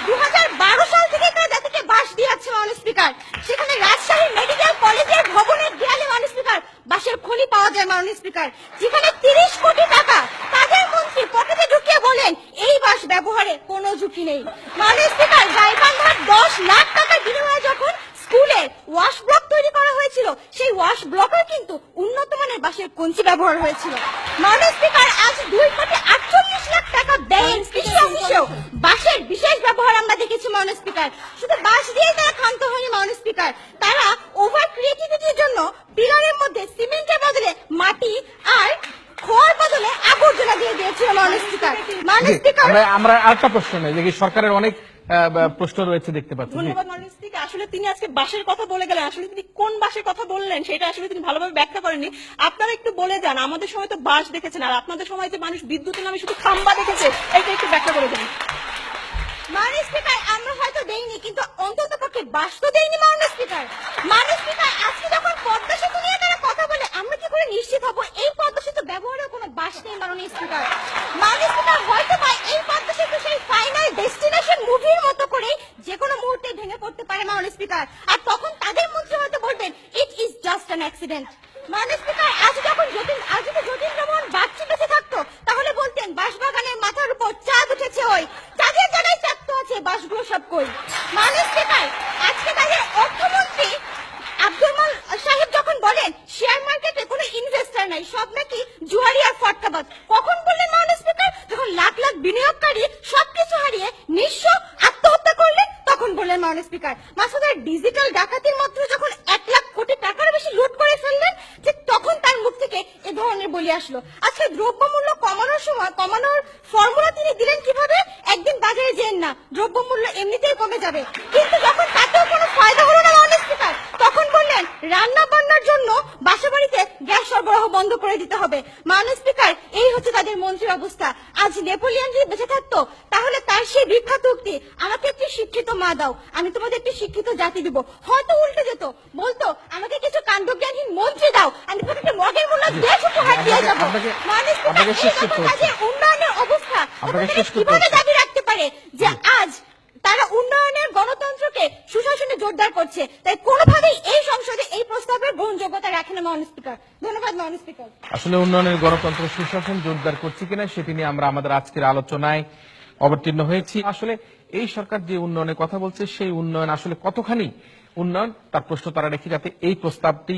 2012 সাল থেকে তারা জাতিকে বাস দিয়ে যাচ্ছে মাননীয় স্পিকার। সেখানে রাজশাহী মেডিকেল কলেজের ভবনের দেয়ালে মাননীয় স্পিকার বাঁশের খনি পাওয়া যায় মাননীয় স্পিকার, যেখানে 30 কোটি টাকা তাদের মন্ত্রী পকেটে ঢুকিয়ে বলেন এই বাস ব্যবহারে কোনো ঝুঁকি নেই। মাননীয় স্পিকার, গাইবান্ধার 10 লাখ টাকার বিনিময়ে যখন স্কুলে ওয়াশ ব্লক তৈরি করা হয়েছিল, সেই ওয়াশ ব্লকের কিন্তু উন্নত মানের বাঁশের কঞ্চি ব্যবহার হয়েছিল। মাননীয় স্পিকার, আজ 2 কোটি 48 লাখ টাকা ব্যয়ে কৃষি অফিসেও বাঁশের বিশেষ ব্যবহার আমরা দেখেছি মাননীয় স্পিকার। শুধু বাঁশ দিয়ে তারা ক্ষান্ত হয়নি মাননীয় স্পিকার, তারা ওভার ক্রিয়েটিভিটির জন্য পিলারের মধ্যে সিমেন্টের বদলে মাটি আর খড় বদলে আবর্জনা দিয়ে দিয়েছিল মাননীয় স্পিকার। মাননীয় স্পিকার, আমরা আরেকটা প্রশ্ন নেই যে সরকারের অনেক প্রশ্ন রয়েছে দেখতে পাচ্ছি। ধন্যবাদ মাননীয় স্পিকার। আসলে তিনি আজকে বাসের কথা বলে গেলেন, আসলে তিনি কোন বাসের কথা বললেন সেটা আসলে তিনি ভালোভাবে ব্যাখ্যা করেননি। আপনারা একটু বলে যান, আমাদের সময় তো বাস দেখেছেন, আর আপনাদের সময় যে মানুষ বিদ্যুতের নামে শুধু খাম্বা দেখেছে, এটা একটু ব্যাখ্যা করে দেন। মাননীয় স্পিকার, আমরা হয়তো দেইনি, কিন্তু অন্তত পক্ষে বাস তো দেইনি মাননীয় স্পিকার। মাননীয় স্পিকার, আজকে যখন পদ্মা সেতু নিয়ে তারা কথা বলে, আমরা কি করে নিশ্চিত হব এই পদ্মা সেতু ব্যবহারেও কোনো বাস নেই মাননীয় স্পিকার? মাননীয় স্পিকার, হয়তো বা এই পদ্মা সেতু সেই ফাইনাল ডেস্টিনেশন মুভির মতো করে যে কোনো মুহূর্তে ভেঙে পড়তে পারে মাননীয় স্পিকার, আর তখন তাদের মন্ত্রী হয়তো বলবেন it is just an accident. মাননীয় স্পিকার, আজ যদি যতীন্দ্রমোহন বাগচি বেঁচে থাকতো, তাহলে বলতেন বাঁশবাগানের মাথার উপর চাঁদ উঠেছে, ওই চাঁদের জায়গায় চাঁদ তো আছে, বাঁশগুলো সব কই। মাননীয় স্পিকার, আজকে তাদের অর্থমন্ত্রী আব্দুল মাল সাহেব যখন বলেন শেয়ার মার্কেটে কোনো ইনভেস্টর নাই, সব নাকি জুয়ারি আর ফটকাবাজ, কখন বললেন মাননীয় স্পিকার? যখন লাখ লাখ বিনিয়োগকারী সবকিছু হারিয়ে নিঃস্ব আত্মহত্যা করলেন, তখন বললেন মাননীয় স্পিকার। মাসুদের ডিজিটাল ডাকাতির মাত্র যখন 1 লাখ কোটি টাকার বেশি লুট করে ফেললেন, ঠিক তখন তার মুখ থেকে এ ধরনের বলি আসলো। আজকে দ্রব্যমূল্য কমানোর ফর্মুলা তিনি দিলেন কিভাবে? একদিন বাজারে যেন না, দ্রব্যমূল্য এমনিতেই কমে যাবে, কিন্তু যখন তাতেও কোনো ফায়দা হলো না মাননীয় স্পিকার, তখন বললেন রান্না বান্নার জন্য বাসাবাড়িতে গ্যাস সরবরাহ বন্ধ করে দিতে হবে। মাননীয় স্পিকার, এই হচ্ছে তাদের মন্ত্রীর অবস্থা। আজ নেপোলিয়ন যদি বেঁচে থাকতো, তাহলে তার সেই বিখ্যাত উক্তি আমাকে একটি শিক্ষিত মা দাও, আমি তোমাদের একটি শিক্ষিত জাতি দিব, হয়তো উল্টে যেত, বলতো আমাকে কিছু কাণ্ডজ্ঞানহীন মন্ত্রী দাও, আমি তোমাকে একটি মগের মূল্য দেশ উপহার দিয়ে যাবো। মাননীয় স্পিকার, উন্নয়নের অবস্থা কিভাবে দাবি রাখতে পারে যে আজ তারা উন্নয়নের গণতন্ত্রকে সুশাসনে জোরদার করছে? তাই কোনোভাবেই এই সংসদে এই প্রস্তাবের গ্রহণযোগ্যতা রাখে না মাননীয় স্পিকার। ধন্যবাদ মাননীয় স্পিকার। আসলে উন্নয়নের গণতন্ত্র সুশাসন জোরদার করছে কিনা সেটি নিয়ে আমরা আমাদের আজকের আলোচনায় অবতীর্ণ হয়েছি। আসলে এই সরকার যে উন্নয়নের কথা বলছে, সেই উন্নয়ন আসলে কতখানি উন্নয়ন, তার প্রশ্ন তারা রেখে যাতে এই প্রস্তাবটি